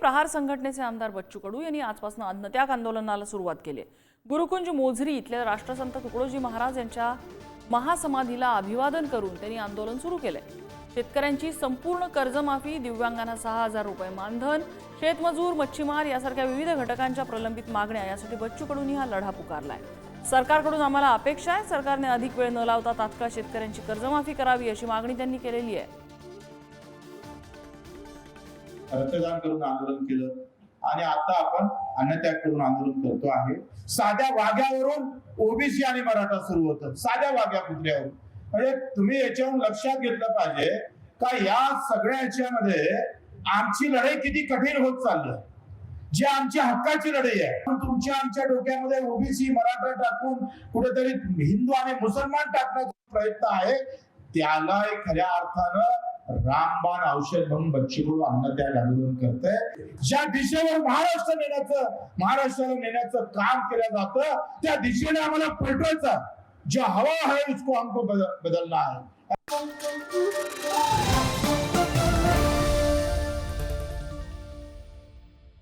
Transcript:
प्रहार संघटनेचे आमदार बच्चू कडू यांनी आजपासून अन्नत्याग आंदोलनाला सुरुवात केली आहे। गुरुकुंज मोझरी इथल्या राष्ट्रसंत तुकडोजी महाराज यांच्या महासमाधीला अभिवादन करून त्यांनी आंदोलन सुरू केले। शेतकऱ्यांची संपूर्ण कर्जमाफी, दिव्यांगांना 6000 रुपये मानधन, शेतमजूर, मच्छीमार यासारख्या विविध घटकांच्या प्रलंबित मागण्या यासाठी बच्चू कडूंनी हा लढा पुकारलाय। सरकारकडून आम्हाला अपेक्षा आहे, सरकारने अधिक वेळ न लावता तात्काळ शेतकऱ्यांची कर्जमाफी करावी अशी मागणी त्यांनी केलेली आहे। रक्तदान करून आंदोलन केलं आणि आता आपण अन्नत्याग करून आंदोलन करतो आहे। साध्या वाघ्यावरून ओबीसी आणि मराठा सुरू होतं, साध्या वाघ्या कुत्र्यावरून। म्हणजे तुम्ही याच्यावरून लक्षात घेतलं पाहिजे का या सगळ्या याच्यामध्ये आमची लढाई किती कठीण होत चालली आहे, जी आमच्या हक्काची लढाई आहे। पण तुमच्या आमच्या डोक्यामध्ये ओबीसी मराठा टाकून कुठेतरी हिंदू आणि मुसलमान टाकण्याचा प्रयत्न आहे, त्याला खऱ्या अर्थानं रामबाण औषध म्हणून बच्चू कडू अन्नत्याग आंदोलन करते। ज्या दिशेवर महाराष्ट्राला नेण्याचं काम केलं जातं त्या दिशेने आम्हाला पलटवायचं, जो हवा है उसको हमको बदलना है।